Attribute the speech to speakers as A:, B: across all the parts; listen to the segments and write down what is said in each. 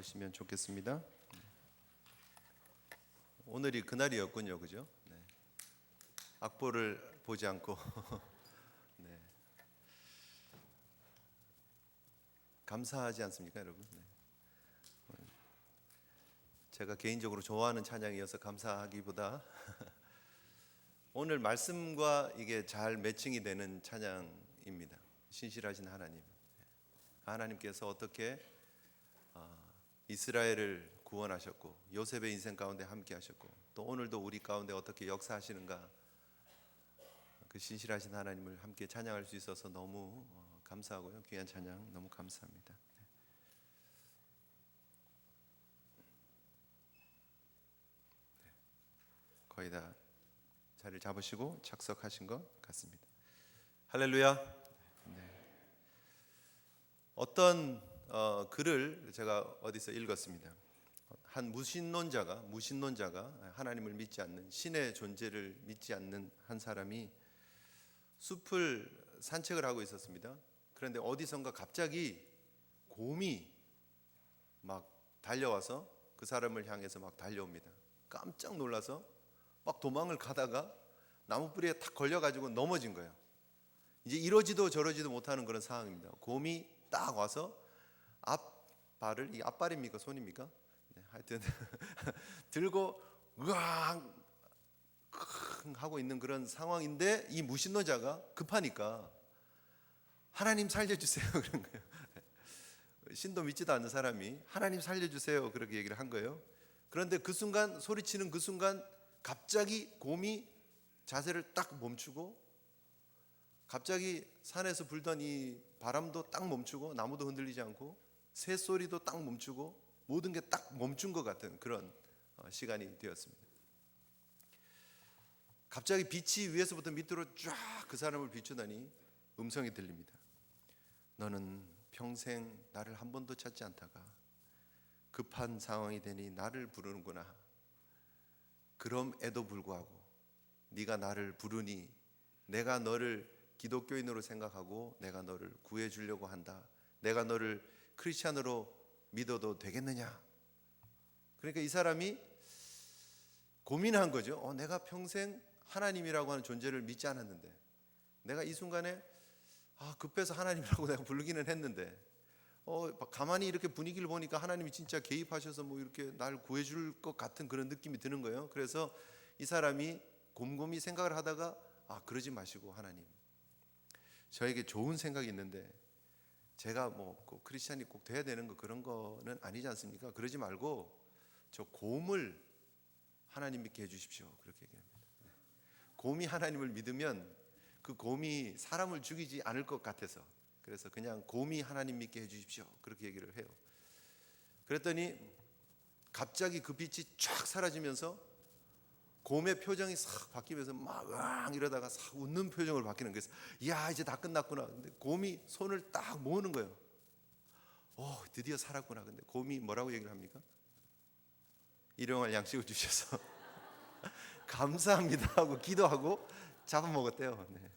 A: 받으시면 좋겠습니다. 오늘이 그날이었군요, 그죠? 네. 악보를 보지 않고 네. 감사하지 않습니까, 여러분? 네. 제가 개인적으로 좋아하는 찬양이어서 감사하기보다 오늘 말씀과 이게 잘 매칭이 되는 찬양입니다. 신실하신 하나님, 하나님께서 어떻게 이스라엘을 구원하셨고 요셉의 인생 가운데 함께 하셨고 또 오늘도 우리 가운데 어떻게 역사하시는가, 그 신실하신 하나님을 함께 찬양할 수 있어서 너무 감사하고요. 귀한 찬양 너무 감사합니다. 거의 다 자리를 잡으시고 착석하신 것 같습니다. 할렐루야. 네. 어떤 글을 제가 어디서 읽었습니다. 한 무신론자가 하나님을 믿지 않는, 신의 존재를 믿지 않는 한 사람이 숲을 산책을 하고 있었습니다. 그런데 어디선가 갑자기 곰이 막 달려와서 그 사람을 향해서 막 달려옵니다. 깜짝 놀라서 막 도망을 가다가 나무 뿌리에 탁 걸려가지고 넘어진 거예요. 이제 이러지도 저러지도 못하는 그런 상황입니다. 곰이 딱 와서 앞발을, 이 앞발입니까 손입니까? 네, 하여튼 들고 으앙 하고 있는 그런 상황인데 이 무신론자가 급하니까 하나님 살려주세요 그런 거예요. 신도 믿지도 않는 사람이 하나님 살려주세요 그렇게 얘기를 한 거예요. 그런데 그 순간, 소리치는 그 순간 갑자기 곰이 자세를 딱 멈추고, 갑자기 산에서 불던 이 바람도 딱 멈추고, 나무도 흔들리지 않고, 새소리도 딱 멈추고, 모든 게 딱 멈춘 것 같은 그런 시간이 되었습니다. 갑자기 빛이 위에서부터 밑으로 쫙 그 사람을 비추더니 음성이 들립니다. 너는 평생 나를 한 번도 찾지 않다가 급한 상황이 되니 나를 부르는구나. 그럼에도 불구하고 네가 나를 부르니 내가 너를 기독교인으로 생각하고 내가 너를 구해 주려고 한다. 내가 너를 크리스찬으로 믿어도 되겠느냐? 그러니까 이 사람이 고민한 거죠. 내가 평생 하나님이라고 하는 존재를 믿지 않았는데, 내가 이 순간에 급해서 하나님이라고 내가 부르기는 했는데, 가만히 이렇게 분위기를 보니까 하나님이 진짜 개입하셔서 뭐 이렇게 날 구해줄 것 같은 그런 느낌이 드는 거예요. 그래서 이 사람이 곰곰이 생각을 하다가 그러지 마시고 하나님, 저에게 좋은 생각이 있는데 제가 뭐 크리스찬이 꼭 돼야 되는 거 그런 거는 아니지 않습니까? 그러지 말고 저 곰을 하나님 믿게 해주십시오. 그렇게 얘기합니다. 곰이 하나님을 믿으면 그 곰이 사람을 죽이지 않을 것 같아서, 그래서 그냥 곰이 하나님 믿게 해주십시오. 그렇게 얘기를 해요. 그랬더니 갑자기 그 빛이 쫙 사라지면서 곰의 표정이 싹 바뀌면서 막 으앙 이러다가 싹 웃는 표정으로 바뀌는 거예요. 이야, 이제 다 끝났구나. 근데 곰이 손을 딱 모으는 거예요. 드디어 살았구나. 근데 곰이 뭐라고 얘기를 합니까? 일용할 양식을 주셔서 감사합니다 하고 기도하고 잡아먹었대요. 네.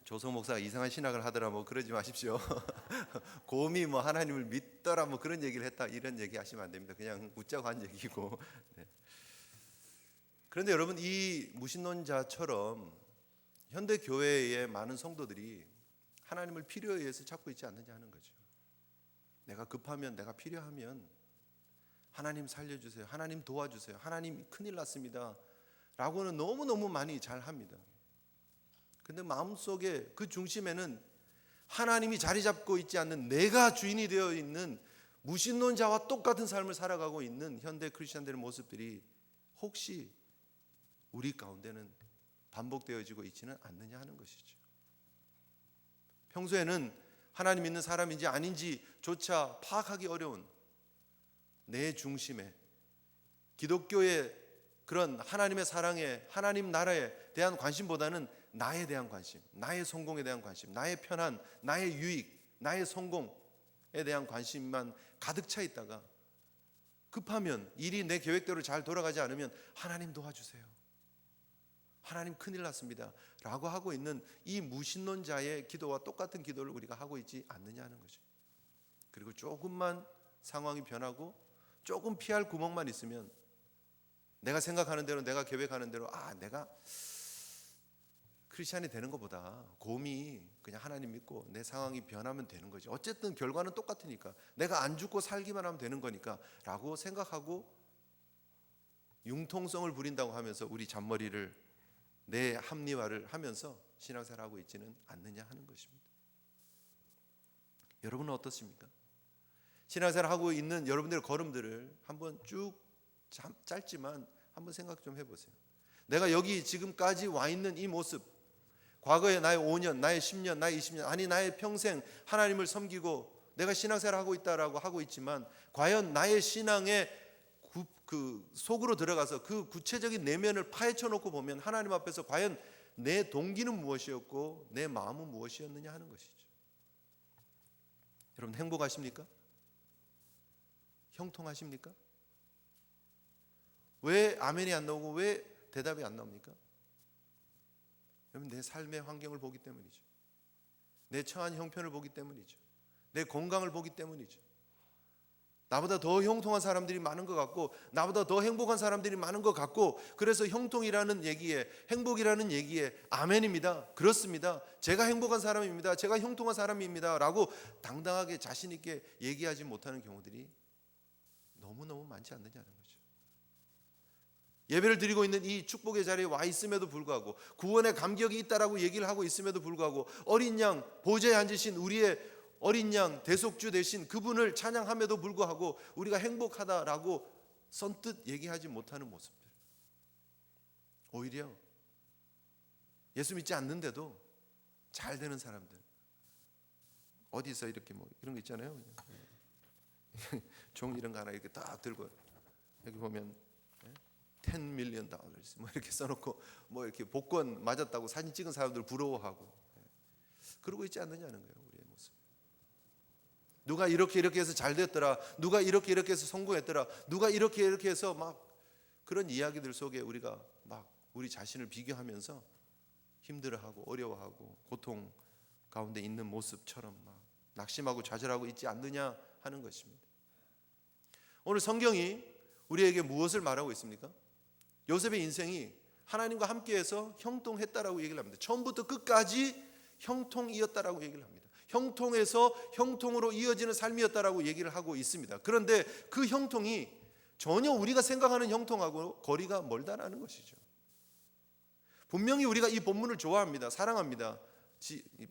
A: 조성 목사가 이상한 신학을 하더라 뭐 그러지 마십시오. 곰이 뭐 하나님을 믿더라 뭐 그런 얘기를 했다 이런 얘기 하시면 안 됩니다. 그냥 웃자고 한 얘기고. 네. 그런데 여러분, 이 무신론자처럼 현대 교회의 많은 성도들이 하나님을 필요에 의해서 찾고 있지 않느냐 하는 거죠. 내가 급하면, 내가 필요하면 하나님 살려주세요, 하나님 도와주세요, 하나님 큰일 났습니다 라고는 너무너무 많이 잘 합니다. 근데 마음속에 그 중심에는 하나님이 자리 잡고 있지 않는, 내가 주인이 되어 있는 무신론자와 똑같은 삶을 살아가고 있는 현대 크리스천들의 모습들이 혹시 우리 가운데는 반복되어지고 있지는 않느냐 하는 것이죠. 평소에는 하나님 믿는 사람인지 아닌지조차 파악하기 어려운 내 중심에, 기독교의 그런 하나님의 사랑에, 하나님 나라에 대한 관심보다는 나에 대한 관심, 나의 성공에 대한 관심, 나의 편안, 나의 유익, 나의 성공에 대한 관심만 가득 차 있다가 급하면, 일이 내 계획대로 잘 돌아가지 않으면 하나님 도와주세요, 하나님 큰일 났습니다 라고 하고 있는 이 무신론자의 기도와 똑같은 기도를 우리가 하고 있지 않느냐 하는 거죠. 그리고 조금만 상황이 변하고 조금 피할 구멍만 있으면 내가 생각하는 대로, 내가 계획하는 대로, 내가 크리스찬이 되는 것보다 곰이 그냥 하나님 믿고 내 상황이 변하면 되는 거지. 어쨌든 결과는 똑같으니까, 내가 안 죽고 살기만 하면 되는 거니까 라고 생각하고 융통성을 부린다고 하면서 우리 잔머리를, 내 합리화를 하면서 신앙생활을 하고 있지는 않느냐 하는 것입니다. 여러분은 어떻습니까? 신앙생활을 하고 있는 여러분들의 걸음들을 한번 쭉 짧지만 한번 생각 좀 해보세요. 내가 여기 지금까지 와 있는 이 모습, 과거에 나의 5년, 나의 10년, 나의 20년, 아니 나의 평생 하나님을 섬기고 내가 신앙생활을 하고 있다라고 하고 있지만, 과연 나의 신앙의 그 속으로 들어가서 그 구체적인 내면을 파헤쳐 놓고 보면 하나님 앞에서 과연 내 동기는 무엇이었고 내 마음은 무엇이었느냐 하는 것이죠. 여러분 행복하십니까? 형통하십니까? 왜 아멘이 안 나오고 왜 대답이 안 나옵니까? 여러분 내 삶의 환경을 보기 때문이죠. 내 처한 형편을 보기 때문이죠. 내 건강을 보기 때문이죠. 나보다 더 형통한 사람들이 많은 것 같고, 나보다 더 행복한 사람들이 많은 것 같고, 그래서 형통이라는 얘기에, 행복이라는 얘기에 아멘입니다, 그렇습니다, 제가 행복한 사람입니다, 제가 형통한 사람입니다 라고 당당하게 자신 있게 얘기하지 못하는 경우들이 너무너무 많지 않느냐는 거죠. 예배를 드리고 있는 이 축복의 자리에 와 있음에도 불구하고, 구원의 감격이 있다라고 얘기를 하고 있음에도 불구하고, 어린 양 보좌에 앉으신 우리의 어린 양 대속주 되신 그분을 찬양함에도 불구하고 우리가 행복하다라고 선뜻 얘기하지 못하는 모습들, 오히려 예수 믿지 않는데도 잘 되는 사람들, 어디서 이렇게 뭐 이런 거 있잖아요, 종 이런 거 하나 이렇게 딱 들고 여기 보면 $10 million 뭐 이렇게 써놓고 뭐 이렇게 복권 맞았다고 사진 찍은 사람들 부러워하고 그러고 있지 않느냐는 거예요. 우리의 모습. 누가 이렇게 해서 잘 됐더라, 누가 이렇게 해서 성공했더라, 누가 이렇게 해서 막 그런 이야기들 속에 우리가 막 우리 자신을 비교하면서 힘들어하고 어려워하고 고통 가운데 있는 모습처럼 막 낙심하고 좌절하고 있지 않느냐 하는 것입니다. 오늘 성경이 우리에게 무엇을 말하고 있습니까? 요셉의 인생이 하나님과 함께해서 형통했다라고 얘기를 합니다. 처음부터 끝까지 형통이었다라고 얘기를 합니다. 형통에서 형통으로 이어지는 삶이었다라고 얘기를 하고 있습니다. 그런데 그 형통이 전혀 우리가 생각하는 형통하고 거리가 멀다라는 것이죠. 분명히 우리가 이 본문을 좋아합니다, 사랑합니다.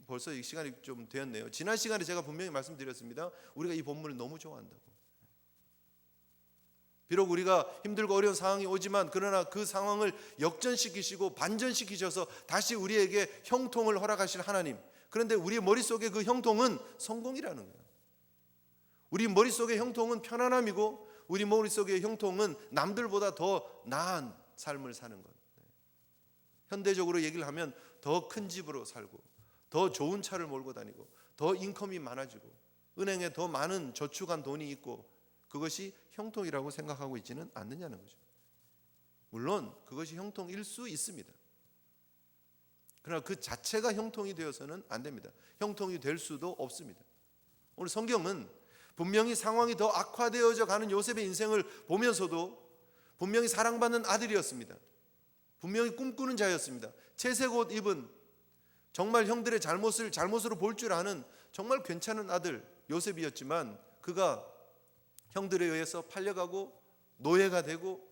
A: 벌써 이 시간이 좀 되었네요. 지난 시간에 제가 분명히 말씀드렸습니다. 우리가 이 본문을 너무 좋아한다고. 비록 우리가 힘들고 어려운 상황이 오지만, 그러나 그 상황을 역전시키시고 반전시키셔서 다시 우리에게 형통을 허락하실 하나님. 그런데 우리의 머릿속에 그 형통은 성공이라는 거예요. 우리 머릿속의 형통은 편안함이고, 우리 머릿속의 형통은 남들보다 더 나은 삶을 사는 것. 현대적으로 얘기를 하면 더 큰 집으로 살고, 더 좋은 차를 몰고 다니고, 더 인컴이 많아지고, 은행에 더 많은 저축한 돈이 있고, 그것이 형통이라고 생각하고 있지는 않느냐는 거죠. 물론 그것이 형통일 수 있습니다. 그러나 그 자체가 형통이 되어서는 안 됩니다. 형통이 될 수도 없습니다. 오늘 성경은 분명히 상황이 더 악화되어져 가는 요셉의 인생을 보면서도 분명히 사랑받는 아들이었습니다. 분명히 꿈꾸는 자였습니다. 채색 옷 입은, 정말 형들의 잘못을 잘못으로 볼 줄 아는 정말 괜찮은 아들 요셉이었지만, 그가 형들에 의해서 팔려가고 노예가 되고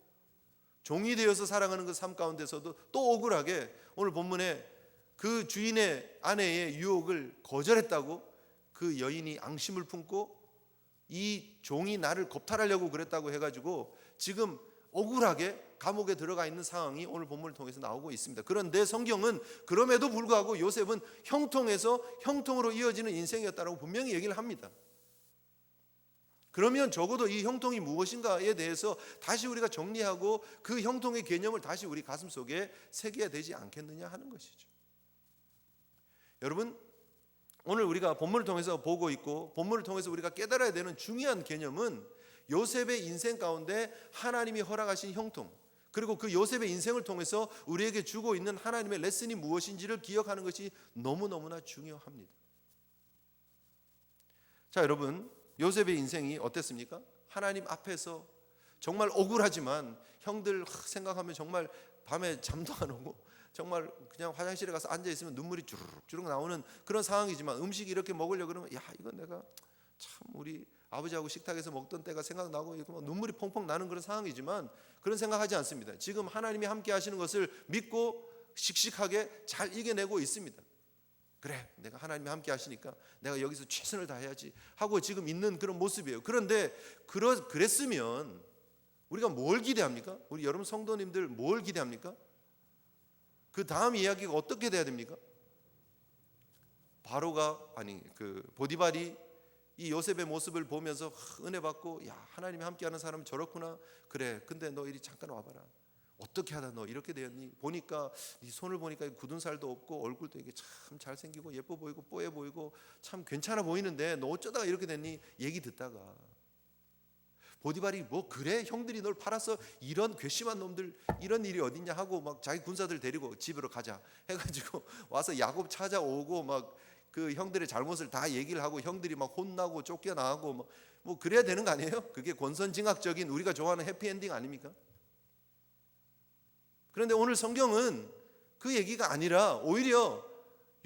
A: 종이 되어서 살아가는 그 삶 가운데서도 또 억울하게 오늘 본문에 그 주인의 아내의 유혹을 거절했다고 그 여인이 앙심을 품고, 이 종이 나를 겁탈하려고 그랬다고 해가지고 지금 억울하게 감옥에 들어가 있는 상황이 오늘 본문을 통해서 나오고 있습니다. 그런데 성경은 그럼에도 불구하고 요셉은 형통에서 형통으로 이어지는 인생이었다고 분명히 얘기를 합니다. 그러면 적어도 이 형통이 무엇인가에 대해서 다시 우리가 정리하고 그 형통의 개념을 다시 우리 가슴 속에 새겨야 되지 않겠느냐 하는 것이죠. 여러분, 오늘 우리가 본문을 통해서 보고 있고 본문을 통해서 우리가 깨달아야 되는 중요한 개념은 요셉의 인생 가운데 하나님이 허락하신 형통, 그리고 그 요셉의 인생을 통해서 우리에게 주고 있는 하나님의 레슨이 무엇인지를 기억하는 것이 너무너무나 중요합니다. 자, 여러분, 요셉의 인생이 어땠습니까? 하나님 앞에서 정말 억울하지만 형들 생각하면 정말 밤에 잠도 안 오고 정말 그냥 화장실에 가서 앉아 있으면 눈물이 주르륵 나오는 그런 상황이지만 음식이 이렇게 먹으려고 그러면 야, 이건 내가 참 우리 아버지하고 식탁에서 먹던 때가 생각나고 이렇게 막 눈물이 펑펑 나는 그런 상황이지만 그런 생각하지 않습니다. 지금 하나님이 함께 하시는 것을 믿고 씩씩하게 잘 이겨내고 있습니다. 그래, 내가 하나님이 함께 하시니까 내가 여기서 최선을 다해야지 하고 지금 있는 그런 모습이에요. 그런데 그랬으면 우리가 뭘 기대합니까? 우리 여러분 성도님들 뭘 기대합니까? 그 다음 이야기가 어떻게 돼야 됩니까? 보디발이 이 요셉의 모습을 보면서 은혜 받고, 야, 하나님이 함께하는 사람은 저렇구나. 그래, 근데 너 이리 잠깐 와봐라. 어떻게 하다 너 이렇게 되었니? 보니까 네 손을 보니까 굳은 살도 없고 얼굴도 이게 참 잘생기고 예뻐 보이고 뽀해 보이고 참 괜찮아 보이는데 너 어쩌다가 이렇게 됐니? 얘기 듣다가 보디발이 뭐 그래? 형들이 널 팔아서 이런 괘씸한 놈들 이런 일이 어딨냐 하고 막 자기 군사들 데리고 집으로 가자 해가지고 와서 야곱 찾아오고 막 그 형들의 잘못을 다 얘기를 하고 형들이 막 혼나고 쫓겨나고 뭐 그래야 되는 거 아니에요? 그게 권선징악적인 우리가 좋아하는 해피엔딩 아닙니까? 그런데 오늘 성경은 그 얘기가 아니라 오히려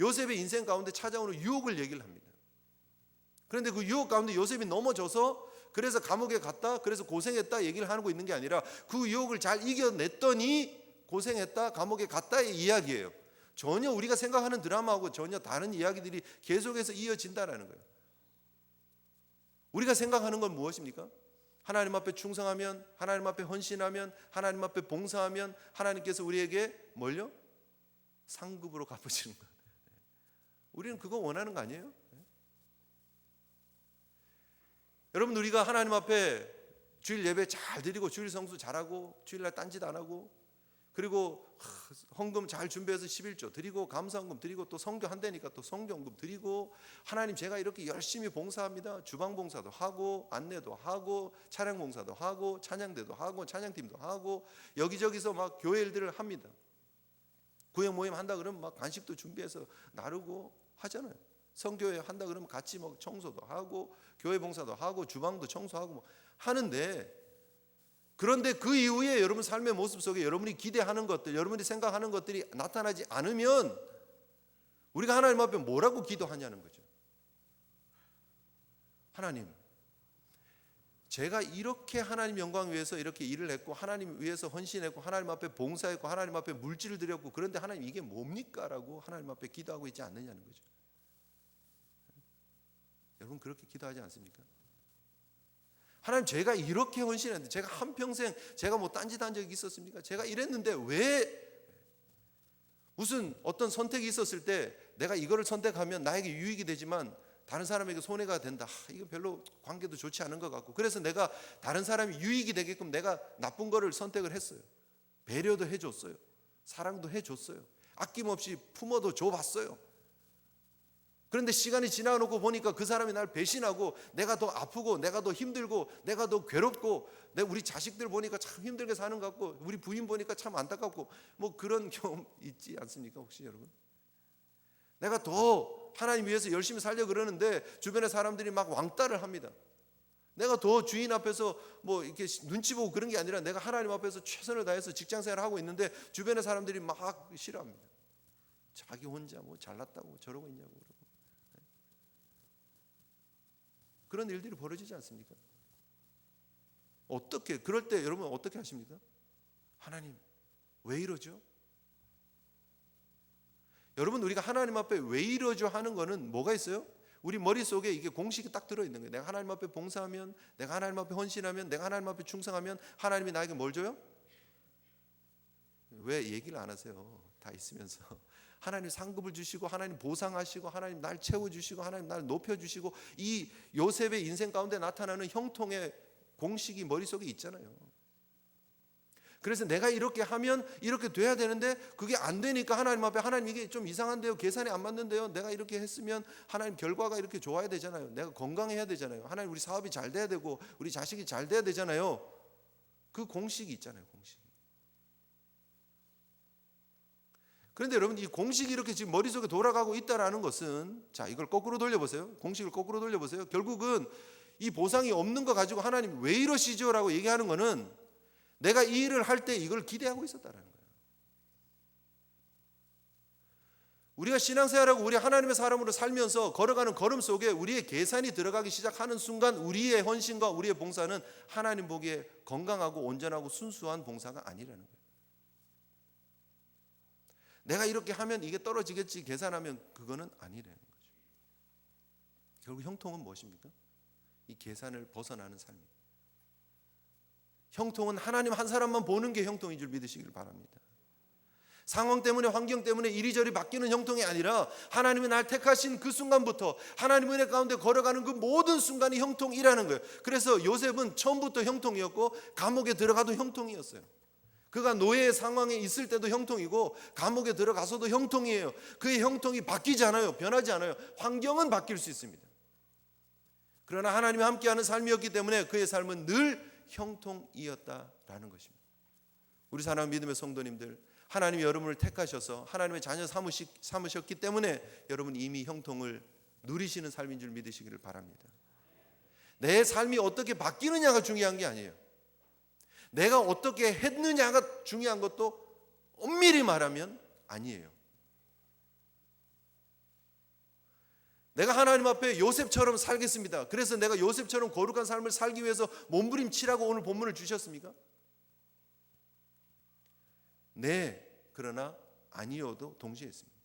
A: 요셉의 인생 가운데 찾아오는 유혹을 얘기를 합니다. 그런데 그 유혹 가운데 요셉이 넘어져서 그래서 감옥에 갔다, 그래서 고생했다 얘기를 하고 있는 게 아니라 그 유혹을 잘 이겨냈더니 고생했다, 감옥에 갔다의 이야기예요. 전혀 우리가 생각하는 드라마하고 전혀 다른 이야기들이 계속해서 이어진다라는 거예요. 우리가 생각하는 건 무엇입니까? 하나님 앞에 충성하면, 하나님 앞에 헌신하면, 하나님 앞에 봉사하면 하나님께서 우리에게 뭘요? 상급으로 갚으시는 거예요. 우리는 그거 원하는 거 아니에요? 여러분, 우리가 하나님 앞에 주일 예배 잘 드리고 주일 성수 잘하고 주일날 딴짓 안 하고 그리고 헌금 잘 준비해서 11조 드리고 감사헌금 드리고 또 성교 한다니까 또 성경금 드리고 하나님 제가 이렇게 열심히 봉사합니다. 주방 봉사도 하고 안내도 하고 차량 봉사도 하고 찬양대도 하고 찬양팀도 하고 여기저기서 막 교회 일들을 합니다. 구역 모임 한다 그러면 막 간식도 준비해서 나르고 하잖아요. 성교회 한다 그러면 같이 막 청소도 하고 교회 봉사도 하고 주방도 청소하고 뭐 하는데, 그런데 그 이후에 여러분 삶의 모습 속에 여러분이 기대하는 것들, 여러분이 생각하는 것들이 나타나지 않으면 우리가 하나님 앞에 뭐라고 기도하냐는 거죠. 하나님, 제가 이렇게 하나님 영광 위해서 이렇게 일을 했고 하나님 위해서 헌신했고 하나님 앞에 봉사했고 하나님 앞에 물질을 드렸고 그런데 하나님 이게 뭡니까? 라고 하나님 앞에 기도하고 있지 않느냐는 거죠. 여러분 그렇게 기도하지 않습니까? 하나님, 제가 이렇게 헌신했는데 제가 한평생 제가 뭐 딴짓 한 적이 있었습니까? 제가 이랬는데 왜 무슨 어떤 선택이 있었을 때 내가 이거를 선택하면 나에게 유익이 되지만 다른 사람에게 손해가 된다. 이거 별로 관계도 좋지 않은 것 같고 그래서 내가 다른 사람이 유익이 되게끔 내가 나쁜 거를 선택을 했어요. 배려도 해줬어요. 사랑도 해줬어요. 아낌없이 품어도 줘봤어요. 그런데 시간이 지나놓고 보니까 그 사람이 날 배신하고 내가 더 아프고 내가 더 힘들고 내가 더 괴롭고 우리 자식들 보니까 참 힘들게 사는 것 같고 우리 부인 보니까 참 안타깝고 뭐 그런 경험 있지 않습니까? 혹시 여러분? 내가 더 하나님 위해서 열심히 살려고 그러는데 주변의 사람들이 막 왕따를 합니다. 내가 더 주인 앞에서 뭐 이렇게 눈치 보고 그런 게 아니라 내가 하나님 앞에서 최선을 다해서 직장생활을 하고 있는데 주변의 사람들이 막 싫어합니다. 자기 혼자 뭐 잘났다고 저러고 있냐고 그러고. 그런 일들이 벌어지지 않습니까? 어떻게, 그럴 때 여러분 어떻게 하십니까? 하나님, 왜 이러죠? 여러분, 우리가 하나님 앞에 왜 이러죠 하는 거는 뭐가 있어요? 우리 머릿속에 이게 공식이 딱 들어있는 거예요. 내가 하나님 앞에 봉사하면, 내가 하나님 앞에 헌신하면, 내가 하나님 앞에 충성하면 하나님이 나에게 뭘 줘요? 왜 얘기를 안 하세요? 다 있으면서. 하나님 상급을 주시고 하나님 보상하시고 하나님 날 채워주시고 하나님 날 높여주시고 이 요셉의 인생 가운데 나타나는 형통의 공식이 머릿속에 있잖아요. 그래서 내가 이렇게 하면 이렇게 돼야 되는데 그게 안 되니까 하나님 앞에 하나님 이게 좀 이상한데요, 계산이 안 맞는데요, 내가 이렇게 했으면 하나님 결과가 이렇게 좋아야 되잖아요, 내가 건강해야 되잖아요, 하나님 우리 사업이 잘 돼야 되고 우리 자식이 잘 돼야 되잖아요. 그 공식이 있잖아요. 공식이. 그런데 여러분, 이 공식이 이렇게 지금 머릿속에 돌아가고 있다라는 것은, 자, 이걸 거꾸로 돌려보세요. 공식을 거꾸로 돌려보세요. 결국은 이 보상이 없는 거 가지고 하나님 왜 이러시죠? 라고 얘기하는 거는 내가 이 일을 할 때 이걸 기대하고 있었다라는 거예요. 우리가 신앙생활하고 우리 하나님의 사람으로 살면서 걸어가는 걸음 속에 우리의 계산이 들어가기 시작하는 순간 우리의 헌신과 우리의 봉사는 하나님 보기에 건강하고 온전하고 순수한 봉사가 아니라는 거예요. 내가 이렇게 하면 이게 떨어지겠지 계산하면 그거는 아니라는 거죠. 결국 형통은 무엇입니까? 이 계산을 벗어나는 삶입니다. 형통은 하나님 한 사람만 보는 게 형통인 줄 믿으시길 바랍니다. 상황 때문에, 환경 때문에 이리저리 바뀌는 형통이 아니라 하나님이 날 택하신 그 순간부터 하나님 은혜 가운데 걸어가는 그 모든 순간이 형통이라는 거예요. 그래서 요셉은 처음부터 형통이었고 감옥에 들어가도 형통이었어요. 그가 노예의 상황에 있을 때도 형통이고 감옥에 들어가서도 형통이에요. 그의 형통이 바뀌지 않아요. 변하지 않아요. 환경은 바뀔 수 있습니다. 그러나 하나님이 함께하는 삶이었기 때문에 그의 삶은 늘 형통이었다라는 것입니다. 우리 사랑하는 믿음의 성도님들, 하나님이 여러분을 택하셔서 하나님의 자녀 삼으셨기 때문에 여러분이 이미 형통을 누리시는 삶인 줄 믿으시기를 바랍니다. 내 삶이 어떻게 바뀌느냐가 중요한 게 아니에요. 내가 어떻게 했느냐가 중요한 것도 엄밀히 말하면 아니에요. 내가 하나님 앞에 요셉처럼 살겠습니다. 그래서 내가 요셉처럼 거룩한 삶을 살기 위해서 몸부림치라고 오늘 본문을 주셨습니까? 네, 그러나 아니어도 동시에 있습니다.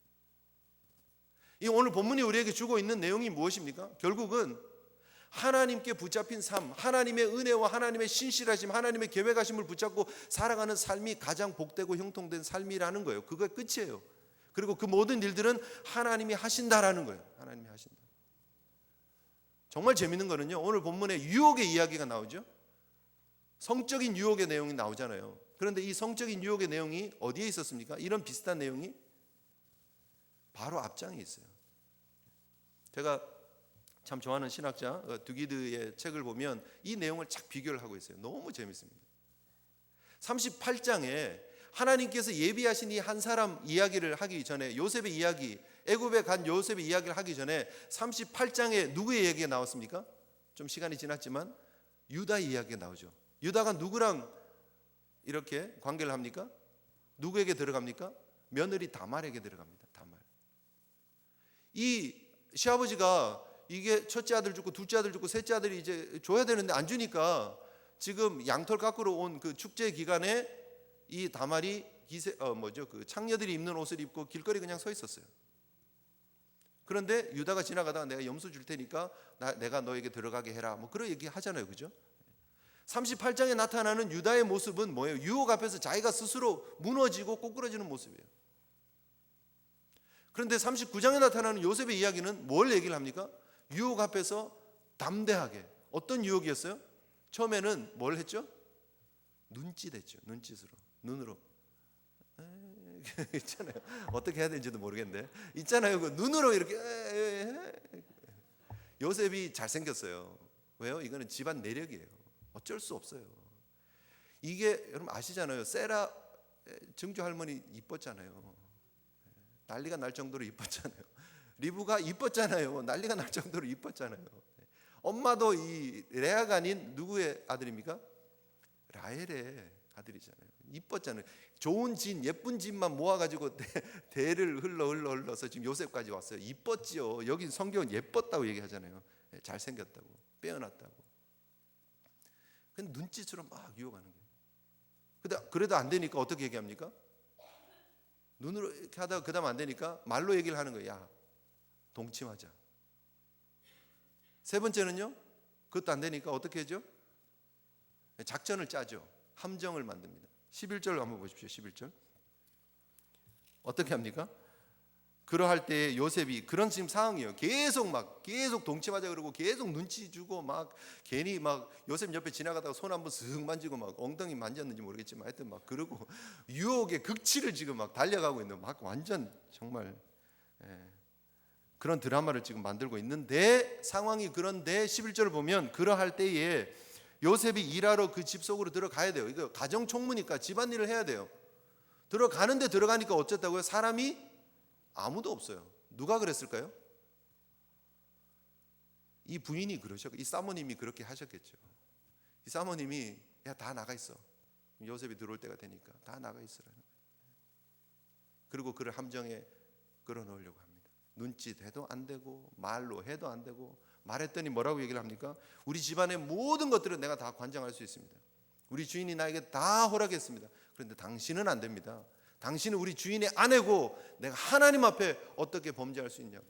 A: 이 오늘 본문이 우리에게 주고 있는 내용이 무엇입니까? 결국은 하나님께 붙잡힌 삶, 하나님의 은혜와 하나님의 신실하심, 하나님의 계획하심을 붙잡고 살아가는 삶이 가장 복되고 형통된 삶이라는 거예요. 그게 끝이에요. 그리고 그 모든 일들은 하나님이 하신다라는 거예요. 하나님이 하신다. 정말 재밌는 거는요, 오늘 본문에 유혹의 이야기가 나오죠. 성적인 유혹의 내용이 나오잖아요. 그런데 이 성적인 유혹의 내용이 어디에 있었습니까? 이런 비슷한 내용이 바로 앞장에 있어요. 제가 참 좋아하는 신학자 듀기드의 책을 보면 이 내용을 착 비교를 하고 있어요. 너무 재밌습니다. 38장에 하나님께서 예비하신 이 한 사람 이야기를 하기 전에, 요셉의 이야기, 애굽에 간 요셉의 이야기를 하기 전에 38장에 누구의 얘기가 나왔습니까? 좀 시간이 지났지만 유다의 이야기가 나오죠. 유다가 누구랑 이렇게 관계를 합니까? 누구에게 들어갑니까? 며느리 다말에게 들어갑니다. 다말. 이 시아버지가 이게 첫째 아들 죽고 둘째 아들 죽고 셋째 아들이 이제 줘야 되는데 안 주니까 지금 양털 깎으러 온 그 축제 기간에 이 다말이 그 창녀들이 입는 옷을 입고 길거리 그냥 서 있었어요. 그런데 유다가 지나가다가 내가 염소 줄 테니까 내가 너에게 들어가게 해라. 뭐 그런 얘기 하잖아요. 그죠? 38장에 나타나는 유다의 모습은 뭐예요? 유혹 앞에서 자기가 스스로 무너지고 꼬꾸라지는 모습이에요. 그런데 39장에 나타나는 요셉의 이야기는 뭘 얘기를 합니까? 유혹 앞에서 담대하게. 어떤 유혹이었어요? 처음에는 뭘 했죠? 눈짓했죠. 눈짓으로. 눈으로. 있잖아요. 어떻게 해야 되는지도 모르겠는데. 있잖아요. 그 눈으로 이렇게. 요셉이 잘생겼어요. 왜요? 이거는 집안 내력이에요. 어쩔 수 없어요. 이게 여러분 아시잖아요. 세라 증조 할머니 이뻤잖아요. 난리가 날 정도로 이뻤잖아요. 리브가 이뻤잖아요. 난리가 날 정도로 이뻤잖아요. 엄마도 이 레아가 아닌 누구의 아들입니까? 라헬의 아들이잖아요. 이뻤잖아요. 좋은 진, 예쁜 진만 모아가지고 대를 흘러서 지금 요셉까지 왔어요. 이뻤지요. 여기 성경은 예뻤다고 얘기하잖아요. 잘생겼다고, 빼어났다고. 근데 눈짓으로 막 유혹하는 거예요. 그래도 안 되니까 어떻게 얘기합니까? 눈으로 이렇게 하다가 그 다음 안 되니까 말로 얘기를 하는 거예요. 야, 동침하자. 세 번째는요, 그것도 안 되니까 어떻게 하죠? 작전을 짜죠. 함정을 만듭니다. 11절 한번 보십시오. 11절 어떻게 합니까? 그러할 때 요셉이 그런 지금 상황이에요. 계속 동침하자 그러고 계속 눈치 주고 막 괜히 막 요셉 옆에 지나가다가 손 한번 슥 만지고 막 엉덩이 만졌는지 모르겠지만 하여튼 막 그러고 유혹의 극치를 지금 막 달려가고 있는 막 완전 정말 그런 드라마를 지금 만들고 있는데 상황이 그런데 11절을 보면 그러할 때에 요셉이 일하러 그 집 속으로 들어가야 돼요. 이거 가정 총무니까 집안일을 해야 돼요. 들어가는데 들어가니까 어쨌다고요? 사람이 아무도 없어요. 누가 그랬을까요? 이 부인이 그러셨고, 이 사모님이 그렇게 하셨겠죠. 이 사모님이 야, 다 나가 있어. 요셉이 들어올 때가 되니까 다 나가 있으라는 거예요. 그리고 그를 함정에 끌어넣으려고 합니다. 눈짓해도 안 되고 말로 해도 안 되고, 말했더니 뭐라고 얘기를 합니까? 우리 집안의 모든 것들은 내가 다 관장할 수 있습니다. 우리 주인이 나에게 다 허락했습니다. 그런데 당신은 안 됩니다. 당신은 우리 주인의 아내고 내가 하나님 앞에 어떻게 범죄할 수 있냐고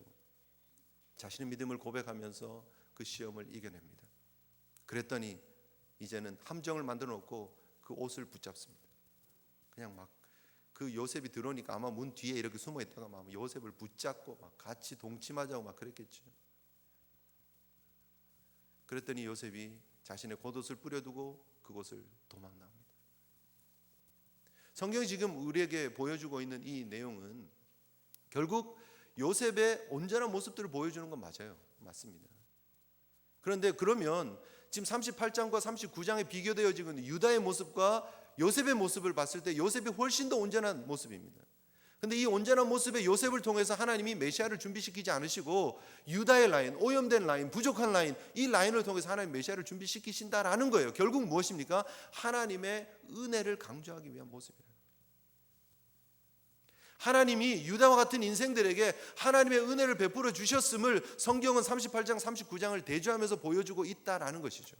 A: 자신의 믿음을 고백하면서 그 시험을 이겨냅니다. 그랬더니 이제는 함정을 만들어 놓고 그 옷을 붙잡습니다. 그냥 막 그 요셉이 들어오니까 아마 문 뒤에 이렇게 숨어 있다가 막 요셉을 붙잡고 막 같이 동침하자고 막 그랬겠죠. 그랬더니 요셉이 자신의 겉옷을 뿌려두고 그곳을 도망 나옵니다. 성경이 지금 우리에게 보여주고 있는 이 내용은 결국 요셉의 온전한 모습들을 보여주는 건 맞아요. 맞습니다. 그런데 그러면 지금 38장과 39장에 비교되어지고 있는 유다의 모습과 요셉의 모습을 봤을 때 요셉이 훨씬 더 온전한 모습입니다. 그런데 이 온전한 모습의 요셉을 통해서 하나님이 메시아를 준비시키지 않으시고 유다의 라인, 오염된 라인, 부족한 라인, 이 라인을 통해서 하나님 메시아를 준비시키신다라는 거예요. 결국 무엇입니까? 하나님의 은혜를 강조하기 위한 모습이에요. 하나님이 유다와 같은 인생들에게 하나님의 은혜를 베풀어 주셨음을 성경은 38장, 39장을 대조하면서 보여주고 있다라는 것이죠.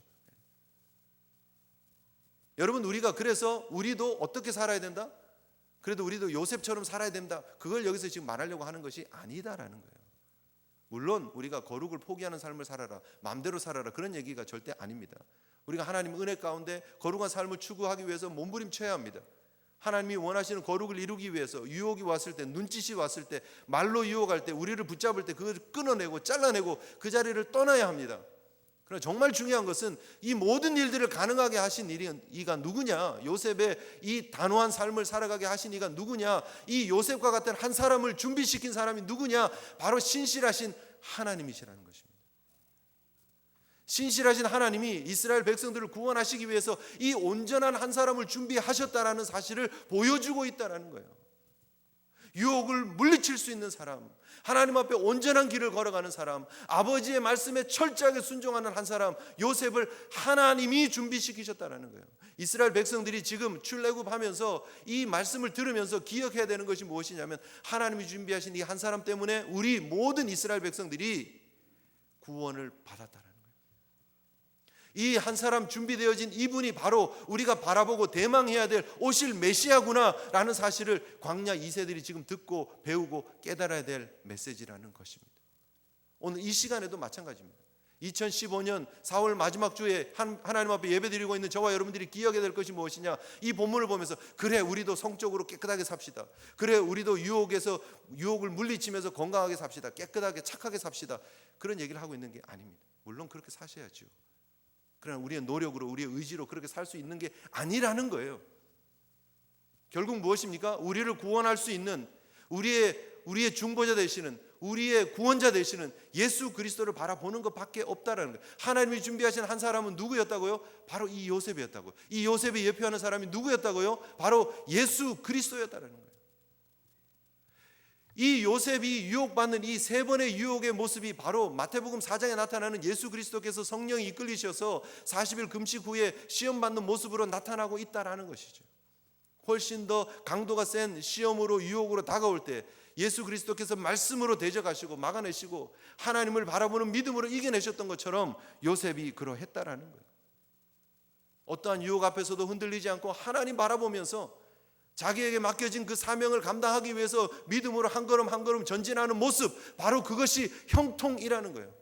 A: 여러분, 우리가 그래서 우리도 어떻게 살아야 된다? 그래도 우리도 요셉처럼 살아야 된다. 그걸 여기서 지금 말하려고 하는 것이 아니다라는 거예요. 물론 우리가 거룩을 포기하는 삶을 살아라, 마음대로 살아라, 그런 얘기가 절대 아닙니다. 우리가 하나님 은혜 가운데 거룩한 삶을 추구하기 위해서 몸부림쳐야 합니다. 하나님이 원하시는 거룩을 이루기 위해서 유혹이 왔을 때, 눈짓이 왔을 때, 말로 유혹할 때, 우리를 붙잡을 때 그것을 끊어내고 잘라내고 그 자리를 떠나야 합니다. 그러나 정말 중요한 것은 이 모든 일들을 가능하게 하신 이가 누구냐? 요셉의 이 단호한 삶을 살아가게 하신 이가 누구냐? 이 요셉과 같은 한 사람을 준비시킨 사람이 누구냐? 바로 신실하신 하나님이시라는 것입니다. 신실하신 하나님이 이스라엘 백성들을 구원하시기 위해서 이 온전한 한 사람을 준비하셨다라는 사실을 보여주고 있다는 거예요. 유혹을 물리칠 수 있는 사람, 하나님 앞에 온전한 길을 걸어가는 사람, 아버지의 말씀에 철저하게 순종하는 한 사람, 요셉을 하나님이 준비시키셨다는 거예요. 이스라엘 백성들이 지금 출애굽하면서 이 말씀을 들으면서 기억해야 되는 것이 무엇이냐면 하나님이 준비하신 이 한 사람 때문에 우리 모든 이스라엘 백성들이 구원을 받았다는 거예요. 이 한 사람 준비되어진 이분이 바로 우리가 바라보고 대망해야 될 오실 메시아구나라는 사실을 광야 2세들이 지금 듣고 배우고 깨달아야 될 메시지라는 것입니다. 오늘 이 시간에도 마찬가지입니다. 2015년 4월 마지막 주에 하나님 앞에 예배드리고 있는 저와 여러분들이 기억해야 될 것이 무엇이냐? 이 본문을 보면서 그래, 우리도 성적으로 깨끗하게 삽시다. 그래, 우리도 유혹을 물리치면서 건강하게 삽시다. 깨끗하게 착하게 삽시다. 그런 얘기를 하고 있는 게 아닙니다. 물론 그렇게 사셔야죠. 그러나 우리의 노력으로, 우리의 의지로 그렇게 살 수 있는 게 아니라는 거예요. 결국 무엇입니까? 우리를 구원할 수 있는 우리의 중보자 되시는, 우리의 구원자 되시는 예수 그리스도를 바라보는 것밖에 없다라는 거예요. 하나님이 준비하신 한 사람은 누구였다고요? 바로 이 요셉이었다고요. 이 요셉이 예표하는 사람이 누구였다고요? 바로 예수 그리스도였다라는 거예요. 이 요셉이 유혹받는 이 세 번의 유혹의 모습이 바로 마태복음 4장에 나타나는 예수 그리스도께서 성령이 이끌리셔서 40일 금식 후에 시험받는 모습으로 나타나고 있다라는 것이죠. 훨씬 더 강도가 센 시험으로 유혹으로 다가올 때 예수 그리스도께서 말씀으로 대적하시고 막아내시고 하나님을 바라보는 믿음으로 이겨내셨던 것처럼 요셉이 그러했다라는 거예요. 어떠한 유혹 앞에서도 흔들리지 않고 하나님 바라보면서 자기에게 맡겨진 그 사명을 감당하기 위해서 믿음으로 한 걸음 한 걸음 전진하는 모습, 바로 그것이 형통이라는 거예요.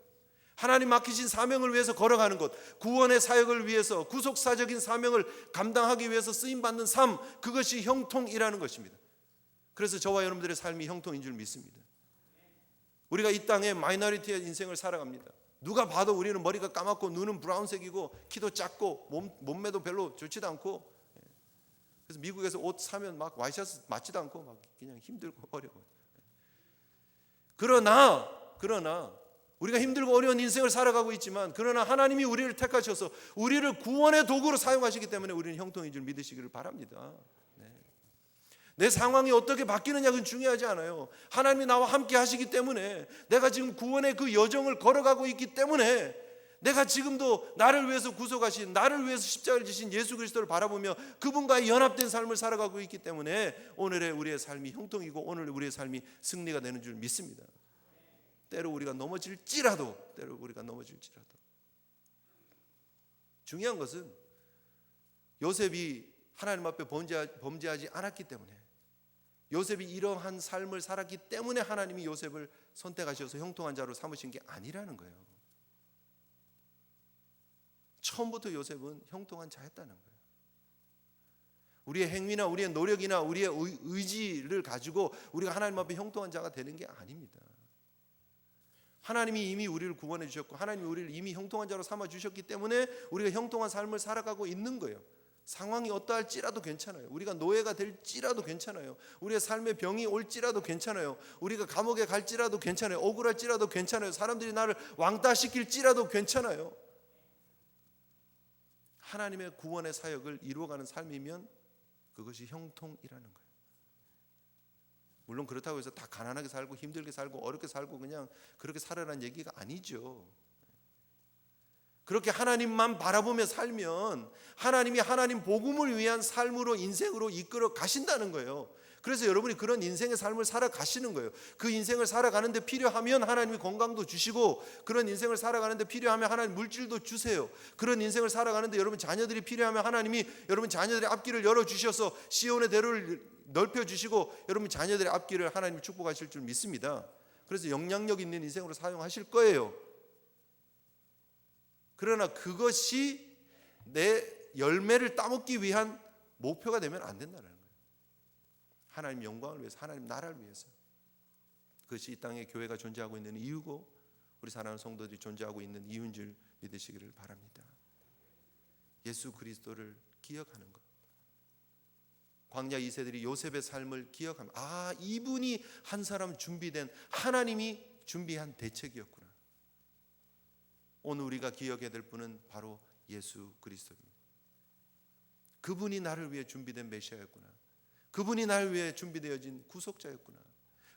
A: 하나님 맡기신 사명을 위해서 걸어가는 것, 구원의 사역을 위해서 구속사적인 사명을 감당하기 위해서 쓰임받는 삶, 그것이 형통이라는 것입니다. 그래서 저와 여러분들의 삶이 형통인 줄 믿습니다. 우리가 이 땅에 마이너리티의 인생을 살아갑니다. 누가 봐도 우리는 머리가 까맣고 눈은 브라운색이고 키도 작고 몸매도 별로 좋지도 않고, 그래서 미국에서 옷 사면 막 와이셔츠 맞지도 않고 막 그냥 힘들고 어려워요. 그러나 우리가 힘들고 어려운 인생을 살아가고 있지만, 그러나 하나님이 우리를 택하셔서 우리를 구원의 도구로 사용하시기 때문에 우리는 형통인 줄 믿으시기를 바랍니다. 네. 내 상황이 어떻게 바뀌느냐는 중요하지 않아요. 하나님이 나와 함께 하시기 때문에, 내가 지금 구원의 그 여정을 걸어가고 있기 때문에, 내가 지금도 나를 위해서 구속하신, 나를 위해서 십자가를 지신 예수 그리스도를 바라보며 그분과의 연합된 삶을 살아가고 있기 때문에 오늘의 우리의 삶이 형통이고 오늘 우리의 삶이 승리가 되는 줄 믿습니다. 때로 우리가 넘어질지라도 중요한 것은 요셉이 하나님 앞에 범죄하지 않았기 때문에, 요셉이 이러한 삶을 살았기 때문에 하나님이 요셉을 선택하셔서 형통한 자로 삼으신 게 아니라는 거예요. 처음부터 요셉은 형통한 자였다는 거예요. 우리의 행위나 우리의 노력이나 우리의 의지를 가지고 우리가 하나님 앞에 형통한 자가 되는 게 아닙니다. 하나님이 이미 우리를 구원해 주셨고 하나님이 우리를 이미 형통한 자로 삼아 주셨기 때문에 우리가 형통한 삶을 살아가고 있는 거예요. 상황이 어떠할지라도 괜찮아요. 우리가 노예가 될지라도 괜찮아요. 우리의 삶에 병이 올지라도 괜찮아요. 우리가 감옥에 갈지라도 괜찮아요. 억울할지라도 괜찮아요. 사람들이 나를 왕따시킬지라도 괜찮아요. 하나님의 구원의 사역을 이루어가는 삶이면 그것이 형통이라는 거예요. 물론 그렇다고 해서 다 가난하게 살고 힘들게 살고 어렵게 살고 그냥 그렇게 살아라는 얘기가 아니죠. 그렇게 하나님만 바라보며 살면 하나님이 하나님 복음을 위한 삶으로, 인생으로 이끌어 가신다는 거예요. 그래서 여러분이 그런 인생의 삶을 살아가시는 거예요. 그 인생을 살아가는데 필요하면 하나님이 건강도 주시고, 그런 인생을 살아가는데 필요하면 하나님 물질도 주세요. 그런 인생을 살아가는데 여러분 자녀들이 필요하면 하나님이 여러분 자녀들의 앞길을 열어주셔서 시온의 대로를 넓혀주시고 여러분 자녀들의 앞길을 하나님이 축복하실 줄 믿습니다. 그래서 영향력 있는 인생으로 사용하실 거예요. 그러나 그것이 내 열매를 따먹기 위한 목표가 되면 안 된다는 거예요. 하나님 영광을 위해서, 하나님 나라를 위해서. 그것이 이 땅에 교회가 존재하고 있는 이유고 우리 사랑하는 성도들이 존재하고 있는 이유인 줄 믿으시기를 바랍니다. 예수 그리스도를 기억하는 것. 광야 2세들이 요셉의 삶을 기억하면, 아, 이분이 한 사람 준비된, 하나님이 준비한 대책이었구나. 오늘 우리가 기억해야 될 분은 바로 예수 그리스도입니다. 그분이 나를 위해 준비된 메시아였구나. 그분이 나를 위해 준비되어진 구속자였구나.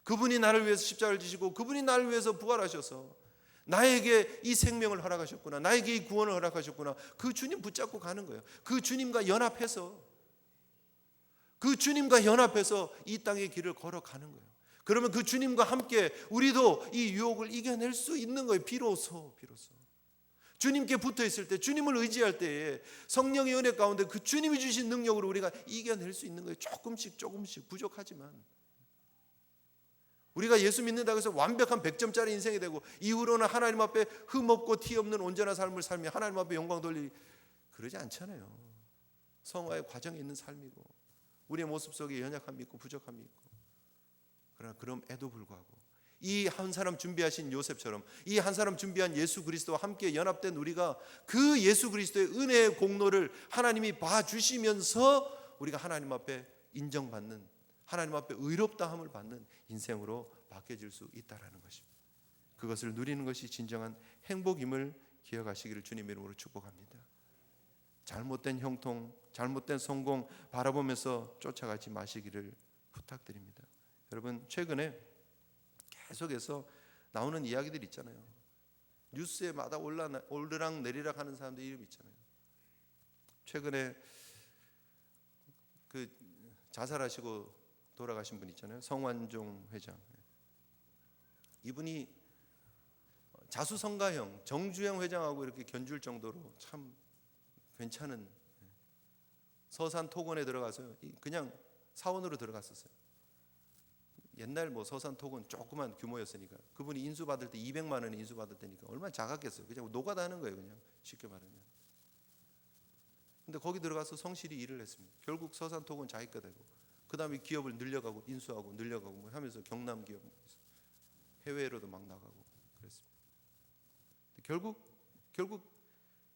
A: 그분이 나를 위해서 십자가를 지시고 그분이 나를 위해서 부활하셔서 나에게 이 생명을 허락하셨구나. 나에게 이 구원을 허락하셨구나. 그 주님 붙잡고 가는 거예요. 그 주님과 연합해서 이 땅의 길을 걸어가는 거예요. 그러면 그 주님과 함께 우리도 이 유혹을 이겨낼 수 있는 거예요. 비로소 주님께 붙어 있을 때, 주님을 의지할 때에 성령의 은혜 가운데 그 주님이 주신 능력으로 우리가 이겨낼 수 있는 거예요. 조금씩 부족하지만 우리가 예수 믿는다고 해서 완벽한 100점짜리 인생이 되고 이후로는 하나님 앞에 흠없고 티 없는 온전한 삶을 살며 하나님 앞에 영광 돌리기, 그러지 않잖아요. 성화의 과정에 있는 삶이고 우리의 모습 속에 연약함이 있고 부족함이 있고, 그러나 그럼에도 불구하고 이 한 사람 준비하신 요셉처럼 이 한 사람 준비한 예수 그리스도와 함께 연합된 우리가 그 예수 그리스도의 은혜의 공로를 하나님이 봐주시면서 우리가 하나님 앞에 인정받는, 하나님 앞에 의롭다함을 받는 인생으로 바뀌어질 수 있다는 것입니다. 그것을 누리는 것이 진정한 행복임을 기억하시기를 주님의 이름으로 축복합니다. 잘못된 형통, 잘못된 성공 바라보면서 쫓아가지 마시기를 부탁드립니다. 여러분, 최근에 계속해서 나오는 이야기들 있잖아요. 뉴스에마다 오르락 내리락 하는 사람들 이름 있잖아요. 최근에 그 자살하시고 돌아가신 분 있잖아요. 성완종 회장. 이분이 자수성가형 정주영 회장하고 이렇게 견줄 정도로 참 괜찮은 서산 토건에 들어가서 그냥 사원으로 들어갔었어요. 옛날 서산 토건 조그만 규모였으니까 그분이 인수받을 때 200만 원에 인수받을 때니까 얼마나 작았겠어요. 그냥 노가다 하는 거예요. 그냥 쉽게 말하면. 근데 거기 들어가서 성실히 일을 했습니다. 결국 서산 토건 자기가 되고 그 다음에 기업을 늘려가고 인수하고 늘려가고 하면서 경남 기업 해외로도 막 나가고 그랬습니다. 결국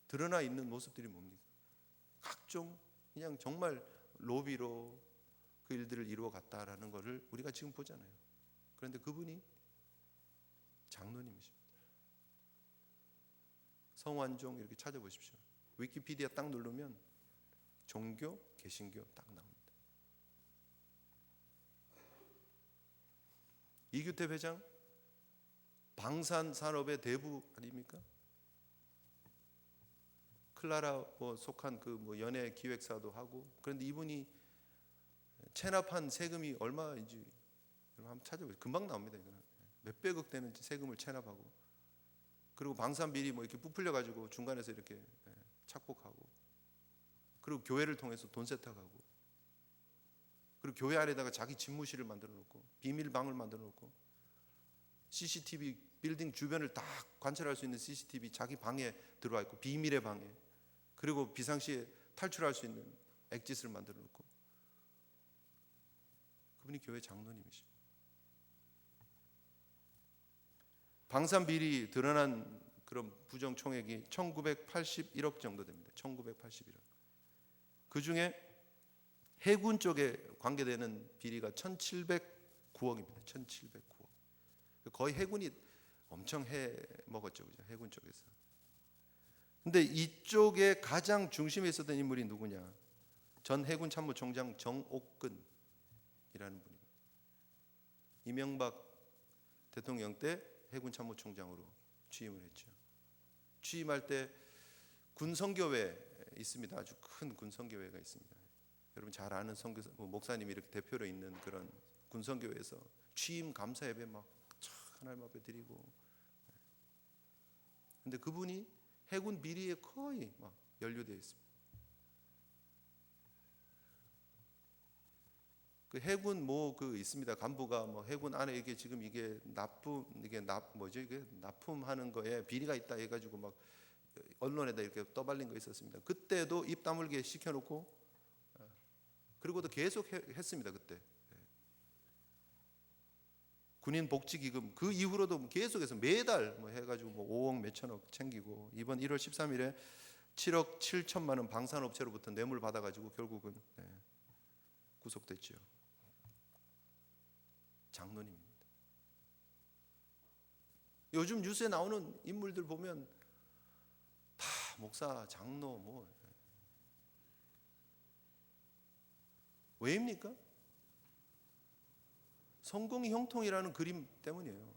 A: 드러나 있는 모습들이 뭡니까? 각종 그냥 정말 로비로 그 일들을 이루어 갔다라는 것을 우리가 지금 보잖아요. 그런데 그분이 장로님이십니다. 성완종 이렇게 찾아보십시오. 위키피디아 딱 누르면 종교, 개신교 딱 나옵니다. 이규태 회장 방산 산업의 대부 아닙니까? 클라라 속한 그 연예 기획사도 하고. 그런데 이분이 체납한 세금이 얼마인지 한번 찾아보세요. 금방 나옵니다. 이거는 몇백억 되는 세금을 체납하고, 그리고 방산 비리 이렇게 부풀려 가지고 중간에서 이렇게 착복하고, 그리고 교회를 통해서 돈 세탁하고, 그리고 교회 안에다가 자기 집무실을 만들어 놓고, 비밀방을 만들어 놓고, CCTV 빌딩 주변을 다 관찰할 수 있는 CCTV 자기 방에 들어와 있고, 비밀의 방에, 그리고 비상시에 탈출할 수 있는 엑짓을 만들어 놓고. 그분이 교회 장로님이십니다. 방산 비리 드러난 그런 부정 총액이 1981억 정도 됩니다. 1981억. 그 중에 해군 쪽에 관계되는 비리가 1709억입니다. 1709억. 거의 해군이 엄청 해 먹었죠, 그죠? 해군 쪽에서. 근데 이쪽에 가장 중심에 있었던 인물이 누구냐? 전 해군 참모총장 정옥근이라는 분입니다. 이명박 대통령 때 해군 참모총장으로 취임을 했죠. 취임할 때 군성교회 있습니다. 아주 큰 군성교회가 있습니다. 여러분 잘 아는 선교사 목사님이 이렇게 대표로 있는 그런 군성교회에서 취임 감사 예배 막 하나님 앞에 드리고. 근데 그분이 해군 비리에 거의 막 연루되어 있습니다. 그 해군 있습니다. 간부가 해군 안에 이게 지금 이게 납품하는 거에 비리가 있다 해가지고 막 언론에다 이렇게 떠발린 거 있었습니다. 그때도 입 다물게 시켜놓고, 그리고도 계속 했습니다. 그때 군인 복지기금 그 이후로도 계속해서 매달 해가지고 5억 몇천억 챙기고, 이번 1월 13일에 7억 7천만 원 방산업체로부터 뇌물 받아가지고 결국은 구속됐죠. 장로님입니다. 요즘 뉴스에 나오는 인물들 보면 다 목사, 장로 왜입니까? 성공이 형통이라는 그림 때문이에요.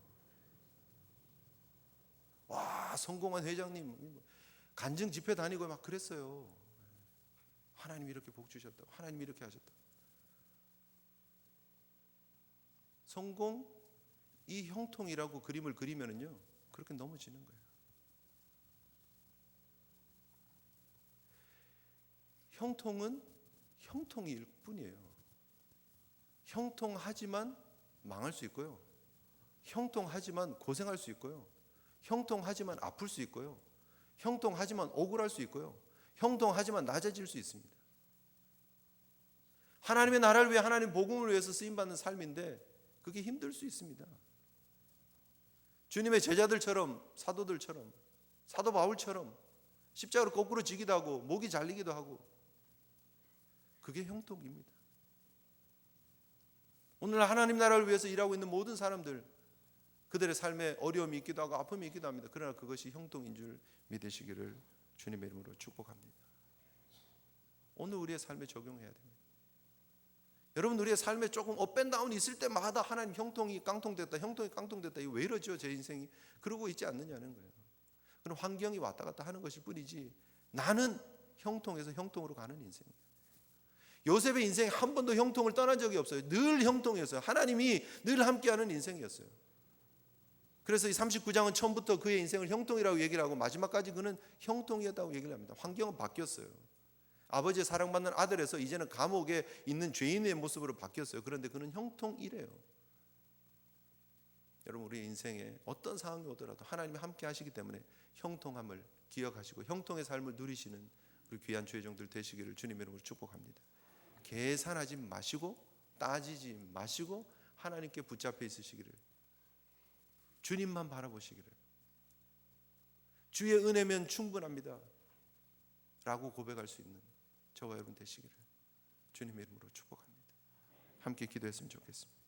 A: 와, 성공한 회장님 간증 집회 다니고 막 그랬어요. 하나님이 이렇게 복 주셨다, 하나님이 이렇게 하셨다. 성공 이 형통이라고 그림을 그리면은요, 그렇게 넘어지는 거예요. 형통은 형통일 뿐이에요. 형통하지만 망할 수 있고요, 형통하지만 고생할 수 있고요, 형통하지만 아플 수 있고요, 형통하지만 억울할 수 있고요, 형통하지만 낮아질 수 있습니다. 하나님의 나라를 위해, 하나님 복음을 위해서 쓰임받는 삶인데 그게 힘들 수 있습니다. 주님의 제자들처럼, 사도들처럼, 사도 바울처럼 십자가로 거꾸로 지기도 하고 목이 잘리기도 하고, 그게 형통입니다. 오늘 하나님 나라를 위해서 일하고 있는 모든 사람들, 그들의 삶에 어려움이 있기도 하고 아픔이 있기도 합니다. 그러나 그것이 형통인 줄 믿으시기를 주님의 이름으로 축복합니다. 오늘 우리의 삶에 적용해야 됩니다. 여러분, 우리의 삶에 조금 업앤다운이 있을 때마다 하나님 형통이 깡통됐다, 형통이 깡통됐다, 이거 왜 이러죠 제 인생이? 그러고 있지 않느냐는 거예요. 그럼 환경이 왔다 갔다 하는 것일 뿐이지 나는 형통에서 형통으로 가는 인생이에요. 요셉의 인생에 한 번도 형통을 떠난 적이 없어요. 늘 형통이었어요. 하나님이 늘 함께하는 인생이었어요. 그래서 이 39장은 처음부터 그의 인생을 형통이라고 얘기를 하고 마지막까지 그는 형통이었다고 얘기를 합니다. 환경은 바뀌었어요. 아버지의 사랑받는 아들에서 이제는 감옥에 있는 죄인의 모습으로 바뀌었어요. 그런데 그는 형통이래요. 여러분, 우리 인생에 어떤 상황이 오더라도 하나님이 함께 하시기 때문에 형통함을 기억하시고 형통의 삶을 누리시는 우리 귀한 주의 종들 되시기를 주님의 이름으로 축복합니다. 계산하지 마시고 따지지 마시고 하나님께 붙잡혀 있으시기를, 주님만 바라보시기를, 주의 은혜면 충분합니다 라고 고백할 수 있는 저와 여러분 되시기를 주님의 이름으로 축복합니다. 함께 기도했으면 좋겠습니다.